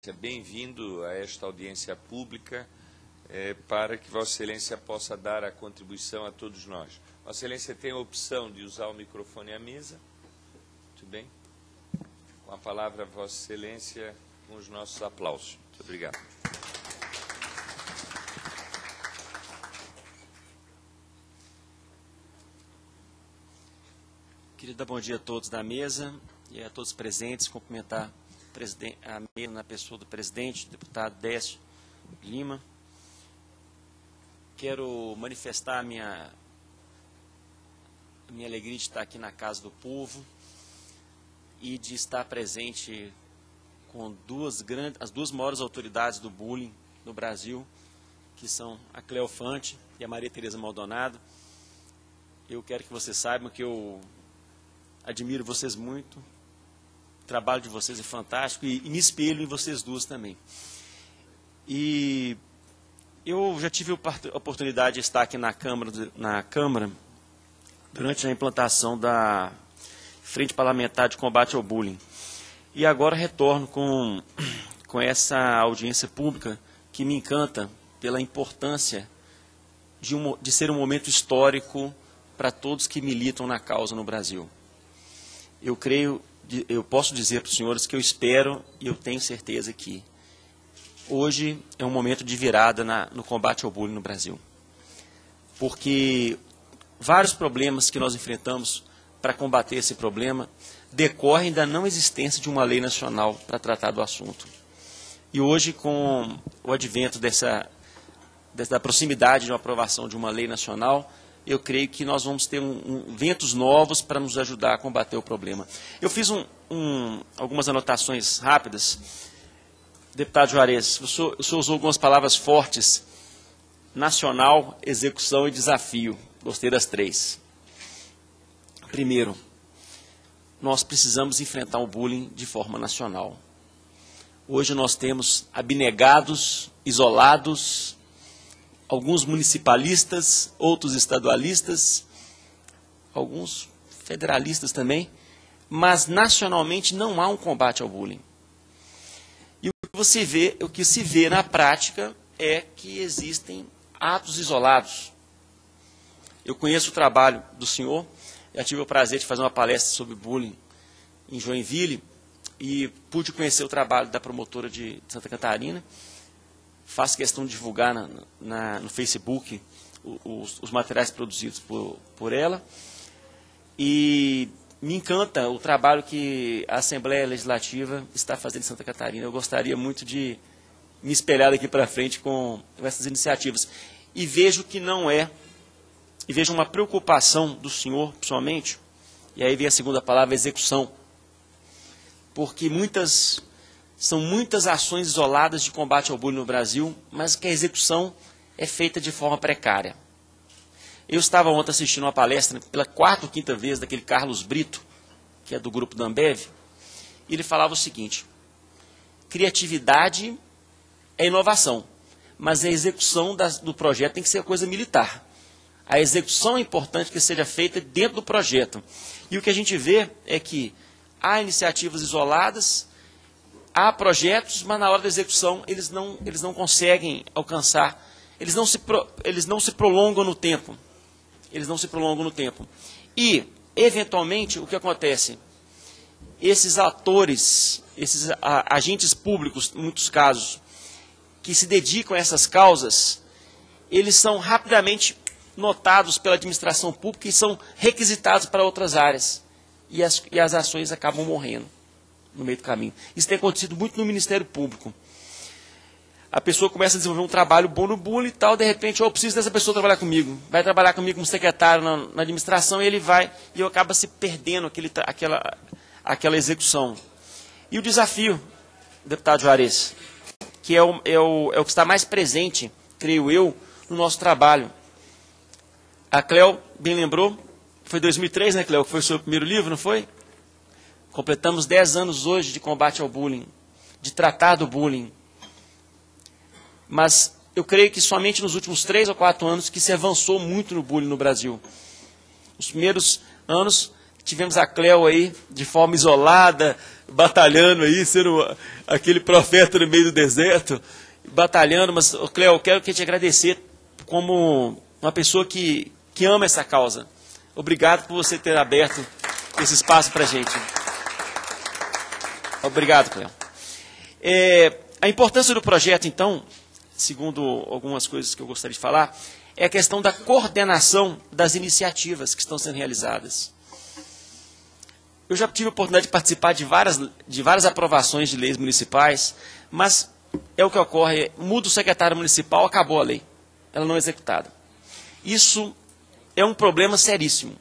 Bem-vindo a esta audiência pública para que Vossa Excelência possa dar a contribuição a todos nós. Vossa Excelência tem a opção de usar o microfone à mesa. Muito bem. Com a palavra, Vossa Excelência, com os nossos aplausos. Muito obrigado. Queria dar bom dia a todos da mesa e a todos presentes, cumprimentar a mesa na pessoa do presidente, o deputado Décio Lima. Quero manifestar a minha alegria de estar aqui na Casa do Povo e de estar presente com as duas maiores autoridades do bullying no Brasil, que são a Cléo Fante e a Maria Tereza Maldonado. Eu quero que vocês saibam que eu admiro vocês muito, o trabalho de vocês é fantástico e me espelho em vocês duas também. E eu já tive a oportunidade de estar aqui na Câmara durante a implantação da Frente Parlamentar de Combate ao Bullying. E agora retorno com essa audiência pública que me encanta pela importância de ser um momento histórico para todos que militam na causa no Brasil. Eu posso dizer para os senhores que eu espero e eu tenho certeza que hoje é um momento de virada no combate ao bullying no Brasil. Porque vários problemas que nós enfrentamos para combater esse problema decorrem da não existência de uma lei nacional para tratar do assunto. E hoje, com o advento da proximidade de uma aprovação de uma lei nacional, eu creio que nós vamos ter ventos novos para nos ajudar a combater o problema. Eu fiz algumas anotações rápidas. Deputado Juarez, o senhor usou algumas palavras fortes: nacional, execução e desafio. Gostei das três. Primeiro, nós precisamos enfrentar o bullying de forma nacional. Hoje nós temos abnegados, isolados, alguns municipalistas, outros estadualistas, alguns federalistas também, mas nacionalmente não há um combate ao bullying. E o que se vê na prática é que existem atos isolados. Eu conheço o trabalho do senhor, já tive o prazer de fazer uma palestra sobre bullying em Joinville e pude conhecer o trabalho da promotora de Santa Catarina. Faço questão de divulgar no Facebook os materiais produzidos por ela. E me encanta o trabalho que a Assembleia Legislativa está fazendo em Santa Catarina. Eu gostaria muito de me espelhar daqui para frente com essas iniciativas. E vejo que não é, e vejo uma preocupação do senhor, pessoalmente, e aí vem a segunda palavra, execução. Porque são muitas ações isoladas de combate ao bullying no Brasil, mas que a execução é feita de forma precária. Eu estava ontem assistindo uma palestra, pela quarta ou quinta vez, daquele Carlos Brito, que é do grupo da Ambev, e ele falava o seguinte: criatividade é inovação, mas a execução do projeto tem que ser coisa militar. A execução é importante que seja feita dentro do projeto. E o que a gente vê é que há iniciativas isoladas, há projetos, mas na hora da execução eles não conseguem alcançar, eles não se prolongam no tempo. Eles não se prolongam no tempo. E, eventualmente, o que acontece? Esses atores, esses agentes públicos, em muitos casos, que se dedicam a essas causas, eles são rapidamente notados pela administração pública e são requisitados para outras áreas. E as ações acabam morrendo no meio do caminho. Isso tem acontecido muito no Ministério Público. A pessoa começa a desenvolver um trabalho bom no bullying e tal, de repente, eu preciso dessa pessoa trabalhar comigo. Vai trabalhar comigo como secretário na administração, e ele vai, e acaba se perdendo aquela execução. E o desafio, deputado Juarez, que é o que está mais presente, creio eu, no nosso trabalho. A Cléo bem lembrou, foi 2003, né, Cléo, que foi o seu primeiro livro, não foi? Completamos 10 anos hoje de combate ao bullying, de tratar do bullying. Mas eu creio que somente nos últimos 3 ou 4 anos que se avançou muito no bullying no Brasil. Os primeiros anos tivemos a Cléo aí de forma isolada, batalhando aí, sendo aquele profeta no meio do deserto, batalhando, mas, Cléo, eu quero te agradecer como uma pessoa que ama essa causa. Obrigado por você ter aberto esse espaço para a gente. Obrigado, Cléo. A importância do projeto, então, segundo algumas coisas que eu gostaria de falar, é a questão da coordenação das iniciativas que estão sendo realizadas. Eu já tive a oportunidade de participar de várias aprovações de leis municipais, mas é o que ocorre, muda o secretário municipal, acabou a lei. Ela não é executada. Isso é um problema seríssimo.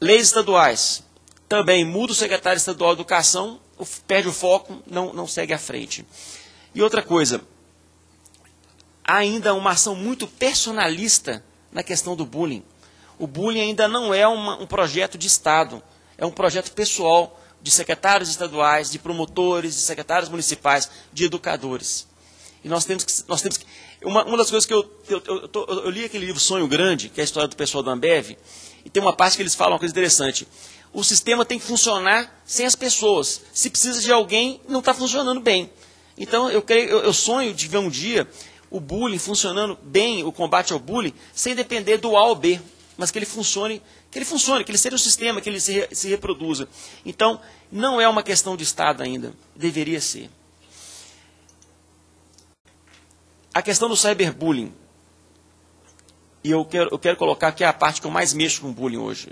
Leis estaduais, também muda o secretário estadual de educação, perde o foco, não segue à frente. E outra coisa, há ainda uma ação muito personalista na questão do bullying. O bullying ainda não é um projeto de Estado, é um projeto pessoal de secretários estaduais, de promotores, de secretários municipais, de educadores. E nós temos que uma das coisas que eu li aquele livro Sonho Grande, que é a história do pessoal da Ambev, e tem uma parte que eles falam uma coisa interessante. O sistema tem que funcionar sem as pessoas. Se precisa de alguém, não está funcionando bem. Então, eu sonho de ver um dia o bullying funcionando bem, o combate ao bullying, sem depender do A ou B, mas que ele funcione, que ele seja um sistema, que ele se reproduza. Então, não é uma questão de Estado ainda, deveria ser. A questão do cyberbullying, e eu quero colocar que é a parte que eu mais mexo com bullying hoje.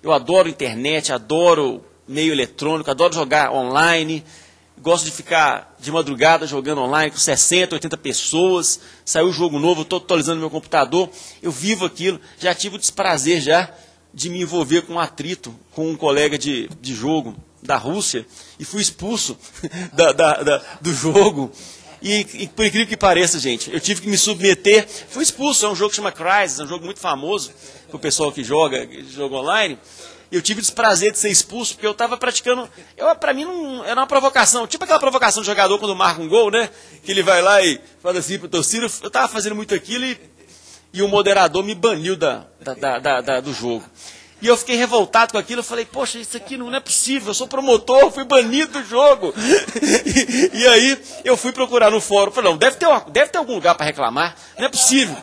Eu adoro internet, adoro meio eletrônico, adoro jogar online, gosto de ficar de madrugada jogando online com 60, 80 pessoas, saiu um jogo novo, estou atualizando meu computador, eu vivo aquilo, já tive o desprazer de me envolver com um atrito com um colega de jogo da Rússia, e fui expulso do jogo. E por incrível que pareça, gente, eu tive que me submeter, fui expulso, é um jogo que chama Crysis, é um jogo muito famoso para o pessoal que joga online. Eu tive o desprazer de ser expulso, porque eu estava praticando, para mim não era uma provocação, tipo aquela provocação do jogador quando marca um gol, né? Que ele vai lá e fala assim para o torcida, eu estava fazendo muito aquilo e o moderador me baniu do jogo. E eu fiquei revoltado com aquilo, eu falei, poxa, isso aqui não é possível, eu sou promotor, fui banido do jogo. E aí eu fui procurar no fórum, falei, não, deve ter algum lugar para reclamar, não é possível,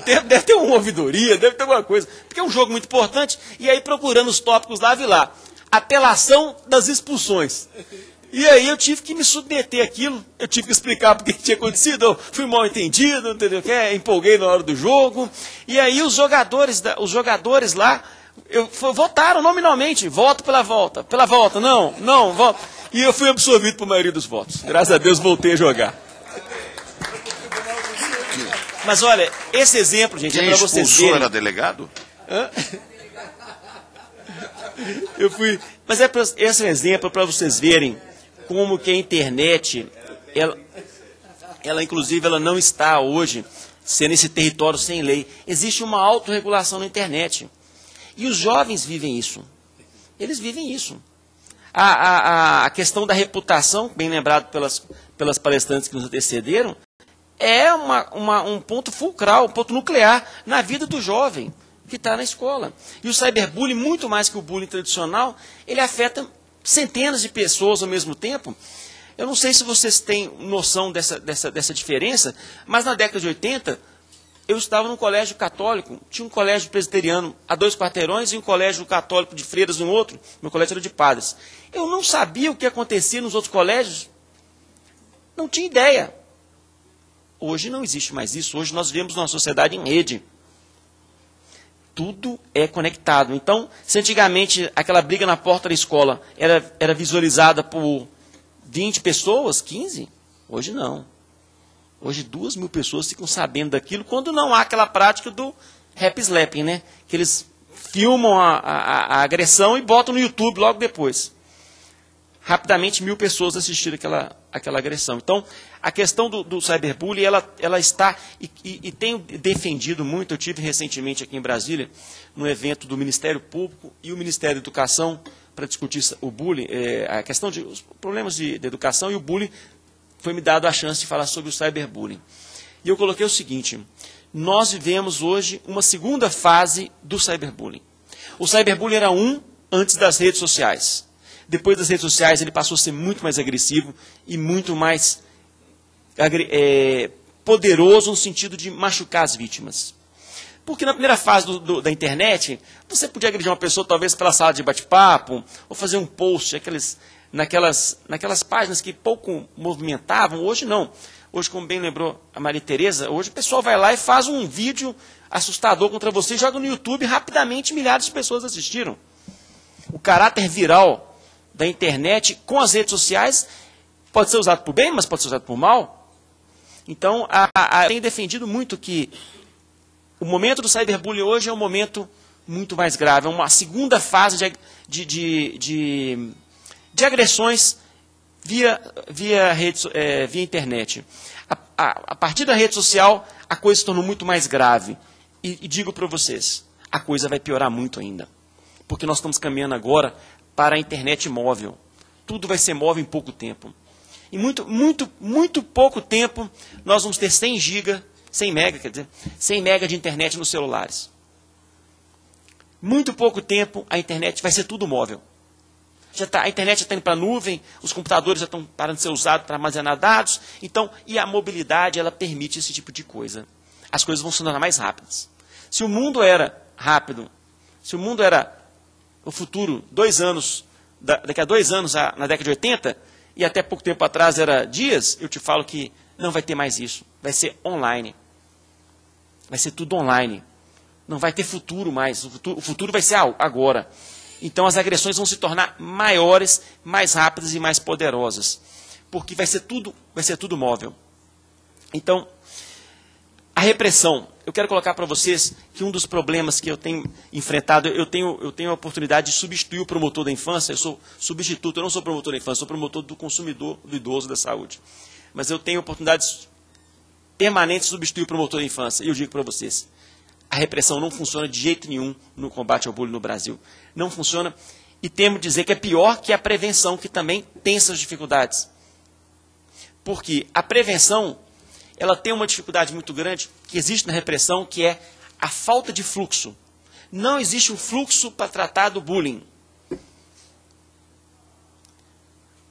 deve ter uma ouvidoria, deve ter alguma coisa, porque é um jogo muito importante. E aí procurando os tópicos lá, vi lá, apelação das expulsões. E aí eu tive que me submeter àquilo, eu tive que explicar porque que tinha acontecido, eu fui mal entendido, entendeu? Empolguei na hora do jogo. E aí os jogadores lá, votaram nominalmente, voto pela volta, não, voto. E eu fui absorvido por maioria dos votos. Graças a Deus voltei a jogar. Mas olha, esse exemplo, gente, quem é para vocês verem. Era delegado? Hã? Mas esse é um exemplo para vocês verem como que a internet, ela inclusive ela não está hoje sendo esse território sem lei. Existe uma autorregulação na internet. E os jovens vivem isso. Eles vivem isso. A questão da reputação, bem lembrado pelas palestrantes que nos antecederam, é um ponto fulcral, um ponto nuclear na vida do jovem que está na escola. E o cyberbullying, muito mais que o bullying tradicional, ele afeta centenas de pessoas ao mesmo tempo. Eu não sei se vocês têm noção dessa diferença, mas na década de 80... eu estava num colégio católico, tinha um colégio presbiteriano a 2 quarteirões e um colégio católico de freiras no outro, meu colégio era de padres. Eu não sabia o que acontecia nos outros colégios, não tinha ideia. Hoje não existe mais isso, hoje nós vivemos numa sociedade em rede. Tudo é conectado. Então, se antigamente aquela briga na porta da escola era visualizada por 20 pessoas, 15, hoje não. Hoje 2.000 pessoas ficam sabendo daquilo quando não há aquela prática do happy slapping, né? Que eles filmam a agressão e botam no YouTube logo depois. Rapidamente 1.000 pessoas assistiram aquela agressão. Então, a questão do cyberbullying, ela está, e tenho defendido muito, eu tive recentemente aqui em Brasília, no evento do Ministério Público e o Ministério da Educação, para discutir o bullying, a questão os problemas de educação e o bullying. Foi me dado a chance de falar sobre o cyberbullying. E eu coloquei o seguinte, nós vivemos hoje uma segunda fase do cyberbullying. O cyberbullying era antes das redes sociais. Depois das redes sociais, ele passou a ser muito mais agressivo e muito mais poderoso no sentido de machucar as vítimas. Porque na primeira fase da internet, você podia agredir uma pessoa talvez pela sala de bate-papo, ou fazer um post naquelas páginas que pouco movimentavam. Hoje não. Hoje, como bem lembrou a Maria Tereza, hoje o pessoal vai lá e faz um vídeo assustador contra você e joga no YouTube, rapidamente milhares de pessoas assistiram. O caráter viral da internet com as redes sociais pode ser usado por bem, mas pode ser usado por mal. Então, tenho defendido muito que o momento do cyberbullying hoje é um momento muito mais grave, é uma segunda fase de agressões via internet. A partir da rede social, a coisa se tornou muito mais grave. E digo para vocês, a coisa vai piorar muito ainda. Porque nós estamos caminhando agora para a internet móvel. Tudo vai ser móvel em pouco tempo. Em muito pouco tempo, nós vamos ter 100 mega de internet nos celulares. Muito pouco tempo, a internet vai ser tudo móvel. A internet já está indo para a nuvem, os computadores já estão parando de ser usados para armazenar dados. Então, e a mobilidade, ela permite esse tipo de coisa. As coisas vão se tornar mais rápidas. Se o mundo era rápido, se o mundo era o futuro, daqui a 2 anos, na década de 80, e até pouco tempo atrás era dias, eu te falo que não vai ter mais isso. Vai ser online. Vai ser tudo online. Não vai ter futuro mais. O futuro vai ser agora. Então as agressões vão se tornar maiores, mais rápidas e mais poderosas. Porque vai ser tudo móvel. Então, a repressão. Eu quero colocar para vocês que um dos problemas que eu tenho enfrentado, eu tenho a oportunidade de substituir o promotor da infância. Eu sou substituto, eu não sou promotor da infância, sou promotor do consumidor, do idoso, da saúde. Mas eu tenho a oportunidade permanente de substituir o promotor da infância. E eu digo para vocês, a repressão não funciona de jeito nenhum no combate ao bullying no Brasil. Não funciona. E temo dizer que é pior que a prevenção, que também tem essas dificuldades. Porque a prevenção, ela tem uma dificuldade muito grande que existe na repressão, que é a falta de fluxo. Não existe um fluxo para tratar do bullying.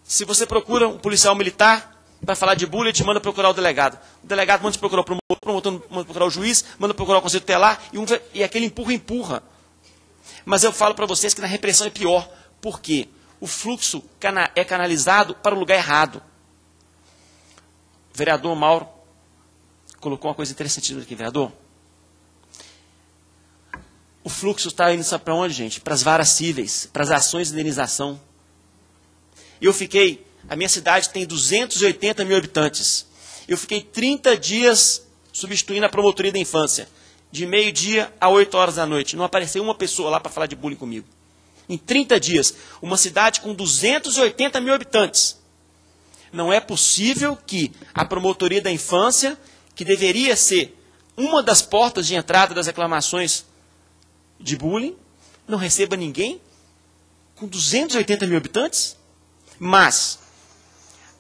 Se você procura um policial militar para falar de bullying, ele te manda procurar o delegado. O delegado manda te procurar o promotor manda procurar o juiz, manda procurar o conselho tutelar, e aquele empurra. Mas eu falo para vocês que na repressão é pior, porque o fluxo é canalizado para o lugar errado. O vereador Mauro colocou uma coisa interessante aqui, vereador. O fluxo está indo para onde, gente? Para as varas cíveis, para as ações de indenização. A minha cidade tem 280 mil habitantes. Eu fiquei 30 dias substituindo a promotoria da infância, de meio-dia a 8 horas da noite. Não apareceu uma pessoa lá para falar de bullying comigo. Em 30 dias, uma cidade com 280 mil habitantes. Não é possível que a promotoria da infância, que deveria ser uma das portas de entrada das reclamações de bullying, não receba ninguém com 280 mil habitantes. Mas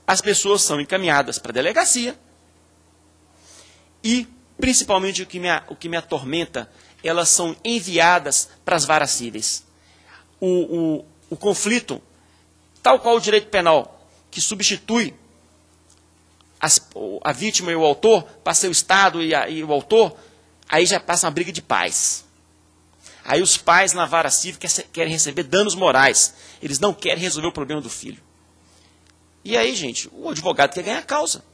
as pessoas são encaminhadas para a delegacia e, principalmente, o que me atormenta, elas são enviadas para as varas cíveis. O conflito, tal qual o direito penal, que substitui a vítima e o autor, passa o Estado e o autor, aí já passa uma briga de pais. Aí os pais na vara civil querem receber danos morais. Eles não querem resolver o problema do filho. E aí, gente, o advogado quer ganhar a causa.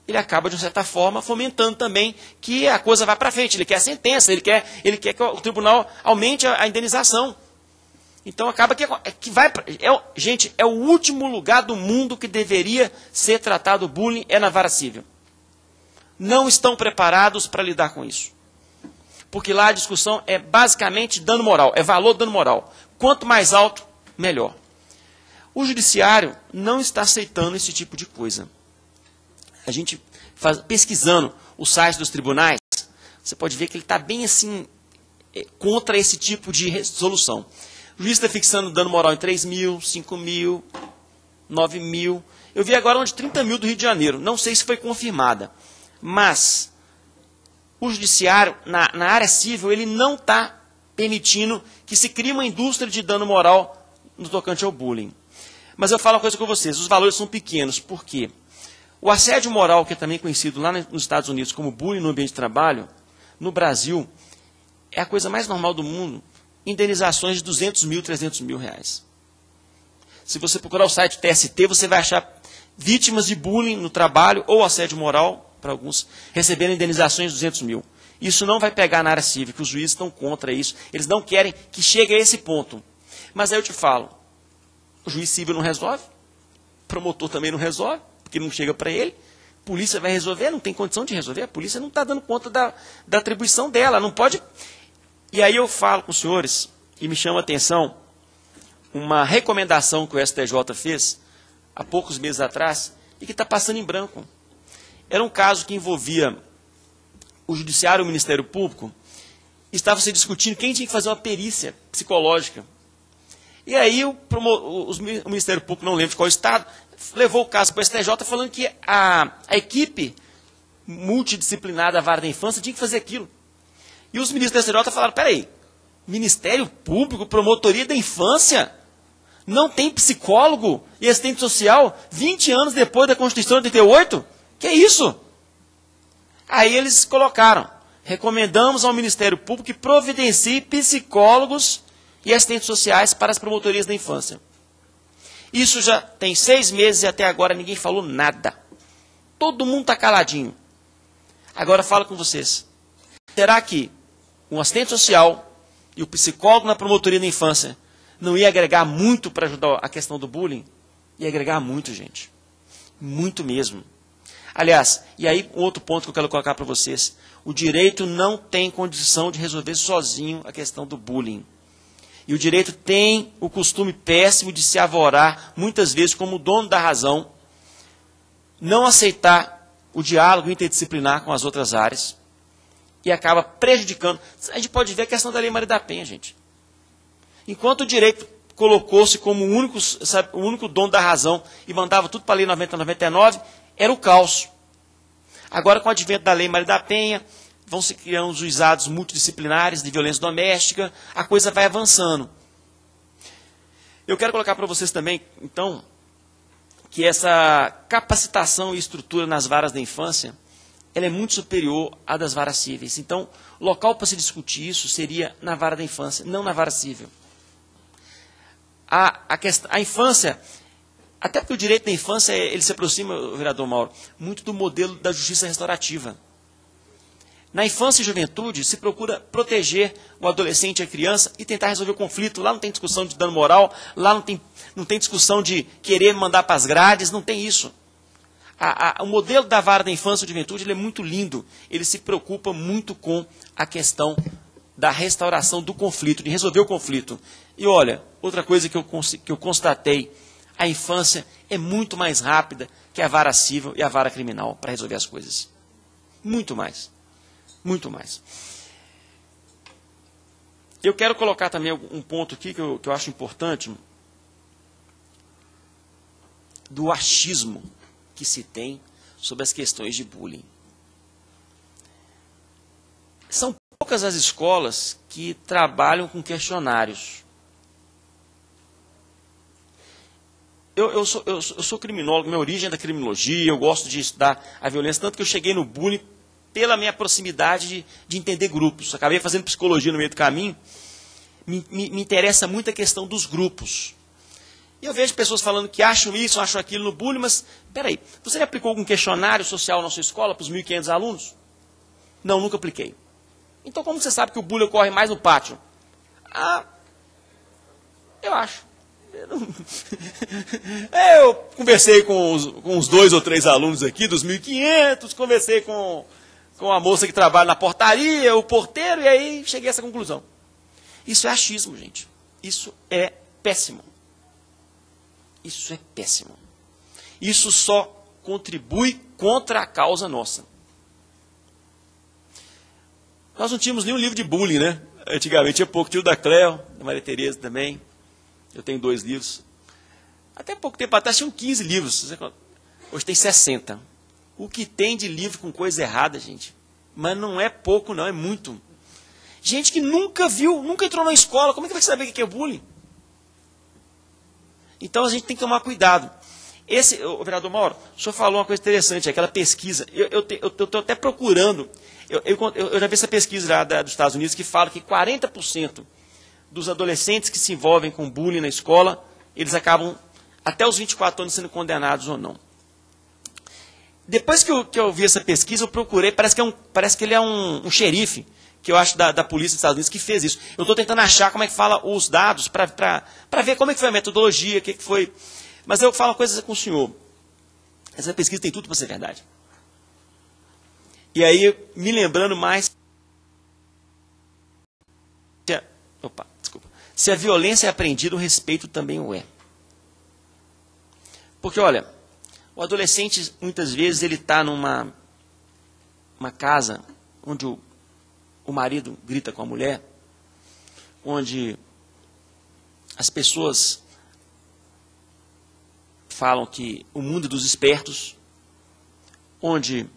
Ele acaba, de uma certa forma, fomentando também que a coisa vá para frente. Ele quer a sentença, ele quer que o tribunal aumente a indenização. Então acaba que vai... gente, é o último lugar do mundo que deveria ser tratado o bullying, é na vara civil. Não estão preparados para lidar com isso. Porque lá a discussão é basicamente dano moral, é valor do dano moral. Quanto mais alto, melhor. O judiciário não está aceitando esse tipo de coisa. A gente, pesquisando o site dos tribunais, você pode ver que ele está bem assim, contra esse tipo de resolução. O juiz está fixando dano moral em 3 mil, 5 mil, 9 mil. Eu vi agora uma de 30 mil do Rio de Janeiro. Não sei se foi confirmada. Mas o judiciário, na área civil, ele não está permitindo que se crie uma indústria de dano moral no tocante ao bullying. Mas eu falo uma coisa com vocês, os valores são pequenos, por quê? O assédio moral, que é também conhecido lá nos Estados Unidos como bullying no ambiente de trabalho, no Brasil, é a coisa mais normal do mundo, indenizações de 200 mil, 300 mil reais. Se você procurar o site TST, você vai achar vítimas de bullying no trabalho ou assédio moral, para alguns, recebendo indenizações de 200 mil. Isso não vai pegar na área cívica, os juízes estão contra isso, eles não querem que chegue a esse ponto. Mas aí eu te falo, o juiz civil não resolve, o promotor também não resolve, porque não chega para ele, a polícia vai resolver, não tem condição de resolver, a polícia não está dando conta da atribuição dela, não pode... E aí eu falo com os senhores, e me chama a atenção, uma recomendação que o STJ fez, há poucos meses atrás, e que está passando em branco. Era um caso que envolvia o Judiciário e o Ministério Público, estava se discutindo quem tinha que fazer uma perícia psicológica. E aí o Ministério Público, não lembro de qual estado, levou o caso para o STJ falando que a equipe multidisciplinar da Vara da Infância tinha que fazer aquilo. E os ministros da STJ falaram, peraí, Ministério Público, Promotoria da Infância, não tem psicólogo e assistente social 20 anos depois da Constituição de 88? Que é isso? Aí eles colocaram, recomendamos ao Ministério Público que providencie psicólogos e assistentes sociais para as promotorias da infância. Isso já tem 6 meses e até agora ninguém falou nada. Todo mundo está caladinho. Agora falo com vocês. Será que um assistente social e o psicólogo na promotoria da infância não ia agregar muito para ajudar a questão do bullying? Ia agregar muito, gente. Muito mesmo. Aliás, e aí outro ponto que eu quero colocar para vocês. O direito não tem condição de resolver sozinho a questão do bullying. E o direito tem o costume péssimo de se avorar, muitas vezes como dono da razão, não aceitar o diálogo interdisciplinar com as outras áreas e acaba prejudicando. A gente pode ver a questão da Lei Maria da Penha, gente. Enquanto o direito colocou-se como o único dono da razão e mandava tudo para a Lei 90/99, era o caos. Agora, com o advento da Lei Maria da Penha, vão se criando juizados multidisciplinares de violência doméstica, a coisa vai avançando. Eu quero colocar para vocês também, então, que essa capacitação e estrutura nas varas da infância, ela é muito superior à das varas cíveis. Então, o local para se discutir isso seria na vara da infância, não na vara civil. A infância, até porque o direito da infância, ele se aproxima, vereador Mauro, muito do modelo da justiça restaurativa. Na infância e juventude, se procura proteger o adolescente e a criança e tentar resolver o conflito. Lá não tem discussão de dano moral, lá não tem discussão de querer mandar para as grades, não tem isso. O modelo da vara da infância e juventude ele é muito lindo. Ele se preocupa muito com a questão da restauração do conflito, de resolver o conflito. E olha, outra coisa que eu constatei, a infância é muito mais rápida que a vara civil e a vara criminal para resolver as coisas. Muito mais. Muito mais. Eu quero colocar também um ponto aqui que eu acho importante, do achismo que se tem sobre as questões de bullying. São poucas as escolas que trabalham com questionários. Eu sou criminólogo, minha origem é da criminologia, eu gosto de estudar a violência, tanto que eu cheguei no bullying pela minha proximidade de entender grupos. Acabei fazendo psicologia no meio do caminho. Me interessa muito a questão dos grupos. E eu vejo pessoas falando que acham isso, acham aquilo no bullying, mas, peraí, você já aplicou algum questionário social na sua escola para os 1.500 alunos? Não, nunca apliquei. Então como você sabe que o bullying ocorre mais no pátio? Eu acho. Eu conversei com uns 2 ou 3 alunos aqui, dos 1.500, conversei com a moça que trabalha na portaria, o porteiro, e aí cheguei a essa conclusão. Isso é achismo, gente. Isso é péssimo. Isso é péssimo. Isso só contribui contra a causa nossa. Nós não tínhamos nenhum livro de bullying, né? Antigamente tinha pouco. Tinha o da Cleo, da Maria Tereza também. Eu tenho 2 livros. Até pouco tempo atrás tinham 15 livros. Hoje tem 60. O que tem de livro com coisa errada, gente? Mas não é pouco, não, é muito. Gente que nunca viu, nunca entrou na escola, como é que vai saber o que é bullying? Então, a gente tem que tomar cuidado. O vereador Mauro, o senhor falou uma coisa interessante, aquela pesquisa. Eu estou até procurando. Eu já vi essa pesquisa lá dos Estados Unidos que fala que 40% dos adolescentes que se envolvem com bullying na escola, eles acabam, até os 24 anos, sendo condenados ou não. Depois que eu vi essa pesquisa, eu procurei, parece que ele é um xerife, que eu acho da polícia dos Estados Unidos, que fez isso. Eu estou tentando achar como é que fala os dados, para ver como é que foi a metodologia, o que foi. Mas eu falo coisas com o senhor. Essa pesquisa tem tudo para ser verdade. E aí, me lembrando mais... Se a violência é aprendida, o respeito também o é. Porque, olha, o adolescente, muitas vezes, ele está numa casa onde o marido grita com a mulher, onde as pessoas falam que o mundo é dos espertos, onde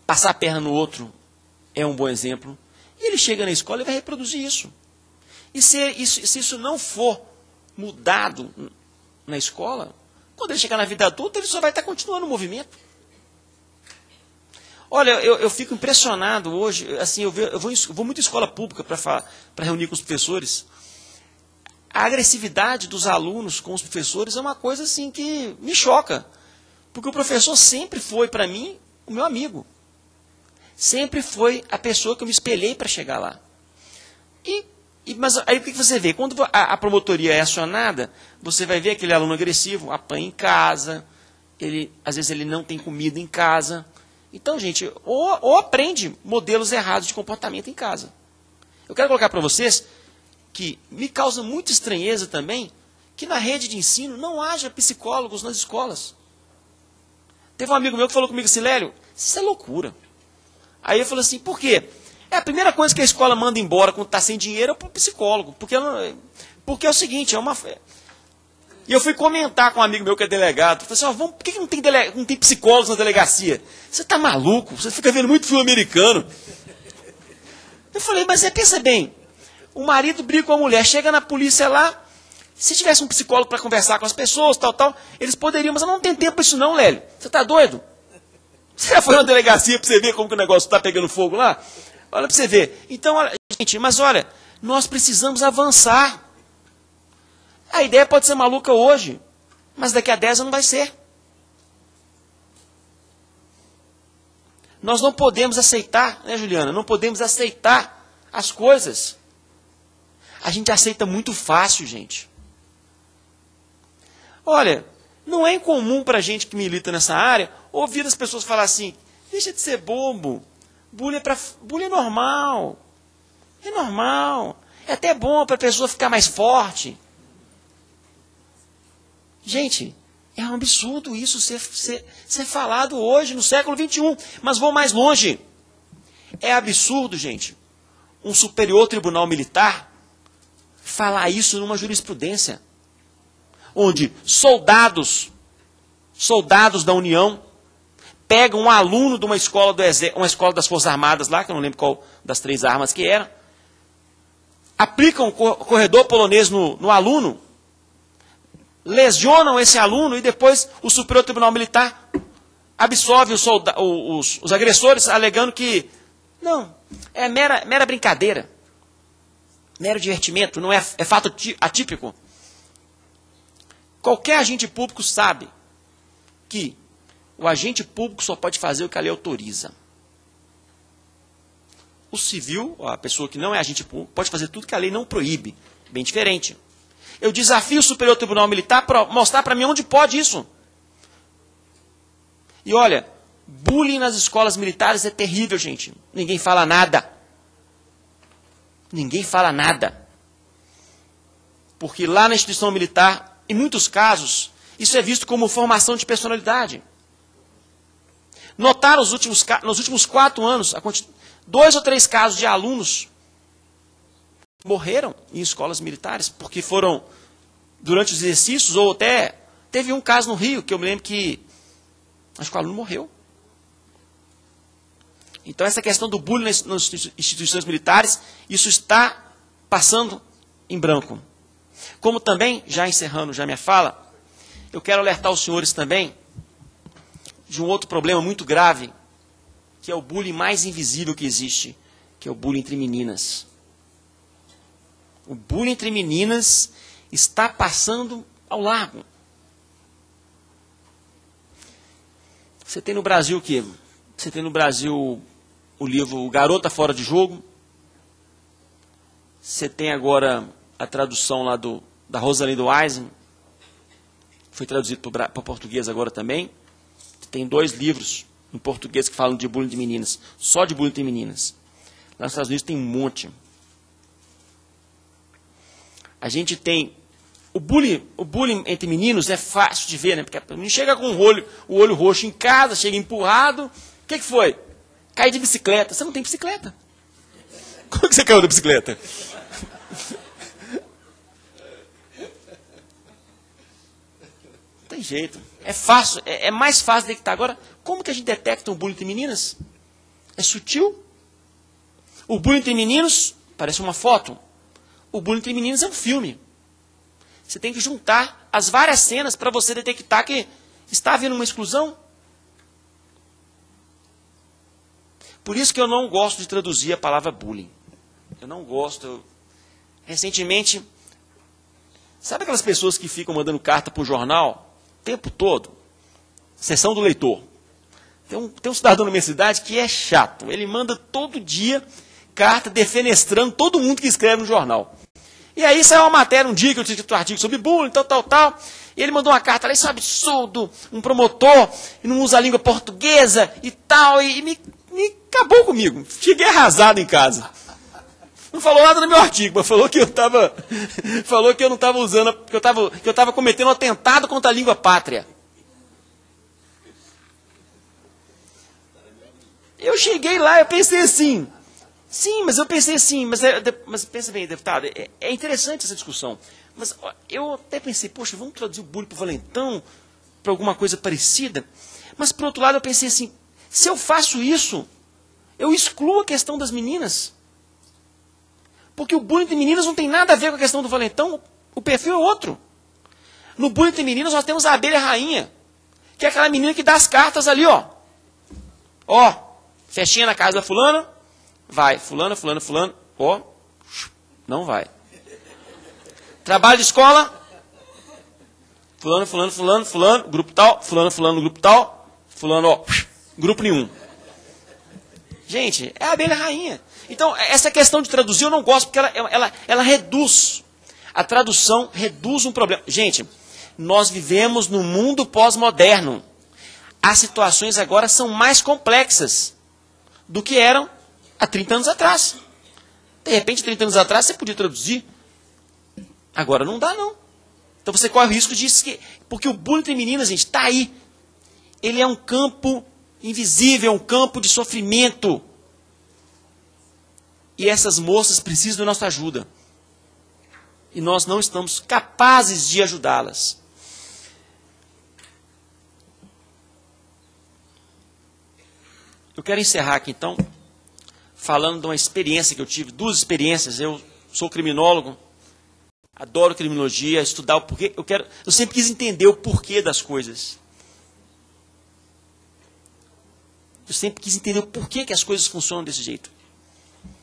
passar a perna no outro é um bom exemplo, e ele chega na escola e vai reproduzir isso. E se isso não for mudado na escola, quando ele chegar na vida adulta, ele só vai estar continuando o movimento. Olha, eu fico impressionado hoje, assim, eu vou muito em escola pública para reunir com os professores. A agressividade dos alunos com os professores é uma coisa assim que me choca. Porque o professor sempre foi, para mim, o meu amigo. Sempre foi a pessoa que eu me espelhei para chegar lá. Mas aí o que você vê? Quando a promotoria é acionada, você vai ver aquele aluno agressivo, apanha em casa, às vezes ele não tem comida em casa. Então, gente, ou aprende modelos errados de comportamento em casa. Eu quero colocar para vocês que me causa muita estranheza também que na rede de ensino não haja psicólogos nas escolas. Teve um amigo meu que falou comigo assim, Lélio, isso é loucura. Aí eu falei assim, por quê? A primeira coisa que a escola manda embora quando está sem dinheiro é para o psicólogo. Porque é o seguinte, E eu fui comentar com um amigo meu que é delegado. Eu falei assim, por que não tem psicólogos na delegacia? Você está maluco? Você fica vendo muito filme americano. Eu falei, mas pensa bem. O marido briga com a mulher, chega na polícia lá. Se tivesse um psicólogo para conversar com as pessoas, tal, eles poderiam. Mas eu não tenho tempo para isso não, Lélio. Você está doido? Você já foi na delegacia para você ver como que o negócio está pegando fogo lá? Olha para você ver. Então, gente, mas olha, nós precisamos avançar. A ideia pode ser maluca hoje, mas daqui a 10 anos não vai ser. Nós não podemos aceitar, né, Juliana? Não podemos aceitar as coisas. A gente aceita muito fácil, gente. Olha, não é incomum para a gente que milita nessa área ouvir as pessoas falar assim, deixa de ser bobo, bullying é normal. É normal. É até bom para a pessoa ficar mais forte. Gente, é um absurdo isso ser falado hoje, no século XXI. Mas vou mais longe. É absurdo, gente, um superior tribunal militar falar isso numa jurisprudência, onde soldados da União pegam um aluno de uma escola uma escola das Forças Armadas lá, que eu não lembro qual das 3 armas que era, aplicam corredor polonês no aluno, lesionam esse aluno e depois o Superior Tribunal Militar absolve os agressores, alegando que não, é mera brincadeira, mero divertimento, não é fato atípico. Qualquer agente público sabe que o agente público só pode fazer o que a lei autoriza. O civil, a pessoa que não é agente público, pode fazer tudo que a lei não proíbe. Bem diferente. Eu desafio o Superior Tribunal Militar para mostrar para mim onde pode isso. E olha, bullying nas escolas militares é terrível, gente. Ninguém fala nada. Ninguém fala nada. Porque lá na instituição militar, em muitos casos, isso é visto como formação de personalidade. Notaram nos últimos 4 anos, 2 ou 3 casos de alunos morreram em escolas militares, porque foram durante os exercícios, ou até teve um caso no Rio, que eu me lembro que acho que o aluno morreu. Então essa questão do bullying nas instituições militares, isso está passando em branco. Como também, já encerrando já minha fala, eu quero alertar os senhores também de um outro problema muito grave, que é o bullying mais invisível que existe, que é o bullying entre meninas. O bullying entre meninas está passando ao largo. Você tem no Brasil o quê? Você tem no Brasil o livro Garota Fora de Jogo. Você tem agora a tradução lá da Rosalind Wiseman. Foi traduzido para português agora também. Tem 2 livros em português que falam de bullying de meninas. Só de bullying de meninas. Lá nos Estados Unidos tem um monte. A gente tem... O bullying entre meninos é fácil de ver, né? Porque a menina chega com o olho roxo em casa, chega empurrado. O que foi? Cai de bicicleta. Você não tem bicicleta. Como que você caiu da bicicleta? Não tem jeito. É fácil, é mais fácil detectar. Agora, como que a gente detecta um bullying entre meninas? É sutil. O bullying entre meninos parece uma foto. O bullying entre meninos é um filme. Você tem que juntar as várias cenas para você detectar que está havendo uma exclusão. Por isso que eu não gosto de traduzir a palavra bullying. Eu não gosto. Recentemente, sabe aquelas pessoas que ficam mandando carta para o jornal o tempo todo? Sessão do leitor. Tem um cidadão na minha cidade que é chato. Ele manda todo dia carta defenestrando todo mundo que escreve no jornal. E aí saiu uma matéria um dia que eu tinha escrito um artigo sobre bullying, tal. E ele mandou uma carta lá, isso é um absurdo, um promotor não usa a língua portuguesa e tal, e me acabou comigo. Cheguei arrasado em casa. Não falou nada no meu artigo, mas falou que eu não estava usando, que eu estava cometendo um atentado contra a língua pátria. Eu cheguei lá, eu pensei assim, mas pensa bem, deputado, é interessante essa discussão. Mas eu até pensei, poxa, vamos traduzir o bullying para o valentão, para alguma coisa parecida. Mas, por outro lado, eu pensei assim, se eu faço isso, eu excluo a questão das meninas. Porque o bullying de meninas não tem nada a ver com a questão do valentão, o perfil é outro. No bullying de meninas nós temos a abelha rainha, que é aquela menina que dá as cartas ali, ó. Ó, festinha na casa da fulana, vai, fulano, ó, não vai. Trabalho de escola, fulano, grupo tal, fulano, grupo tal, fulano, ó, grupo nenhum. Gente, é a abelha rainha. Então, essa questão de traduzir eu não gosto, porque ela reduz. A tradução reduz um problema. Gente, nós vivemos num mundo pós-moderno. As situações agora são mais complexas do que eram há 30 anos atrás. De repente, 30 anos atrás, você podia traduzir. Agora não dá, não. Então você corre o risco disso. Porque o bullying entre meninas, gente, está aí. Ele é um campo invisível, é um campo de sofrimento. E essas moças precisam da nossa ajuda. E nós não estamos capazes de ajudá-las. Eu quero encerrar aqui, então, falando de uma experiência que eu tive, 2 experiências. Eu sou criminólogo, adoro criminologia, estudar o porquê. Eu sempre quis entender o porquê das coisas. Eu sempre quis entender o porquê que as coisas funcionam desse jeito.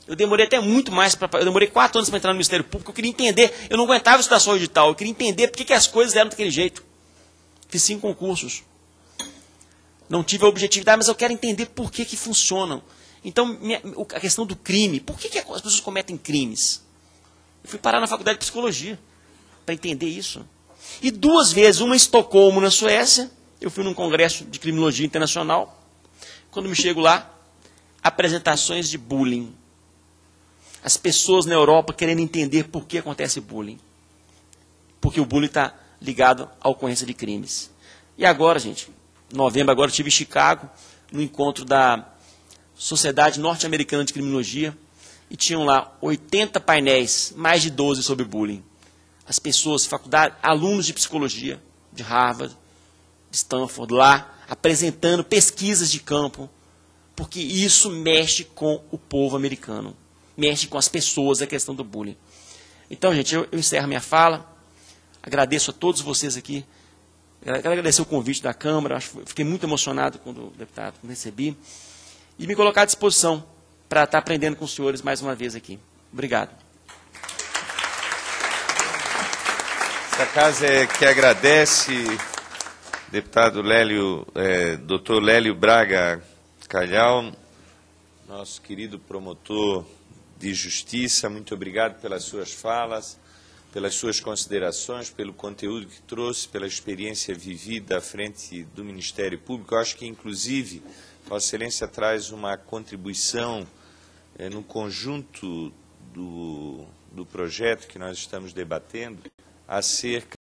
Eu demorei até muito mais, eu demorei 4 anos para entrar no Ministério Público, eu queria entender, eu não aguentava estudar só o edital, eu queria entender por que as coisas eram daquele jeito. Fiz 5 concursos. Não tive a objetividade, mas eu quero entender por que funcionam. Então, a questão do crime, por que as pessoas cometem crimes? Eu fui parar na faculdade de psicologia para entender isso. E 2 vezes, uma em Estocolmo, na Suécia, eu fui num congresso de criminologia internacional. Quando me chego lá, apresentações de bullying. As pessoas na Europa querendo entender por que acontece bullying. Porque o bullying está ligado à ocorrência de crimes. E agora, gente, em novembro agora eu estive em Chicago, no encontro da Sociedade Norte-Americana de Criminologia, e tinham lá 80 painéis, mais de 12 sobre bullying. As pessoas, faculdade, alunos de psicologia, de Harvard, de Stanford, lá, apresentando pesquisas de campo, porque isso mexe com o povo americano. Mexe com as pessoas, a questão do bullying. Então, gente, eu encerro minha fala, agradeço a todos vocês aqui, quero agradecer o convite da Câmara, fiquei muito emocionado quando o deputado recebi, e me colocar à disposição para estar aprendendo com os senhores mais uma vez aqui. Obrigado. Essa casa é que agradece, deputado doutor Lélio Braga Calhau, nosso querido promotor de justiça. Muito obrigado pelas suas falas, pelas suas considerações, pelo conteúdo que trouxe, pela experiência vivida à frente do Ministério Público. Eu acho que, inclusive, Vossa Excelência traz uma contribuição no conjunto do projeto que nós estamos debatendo acerca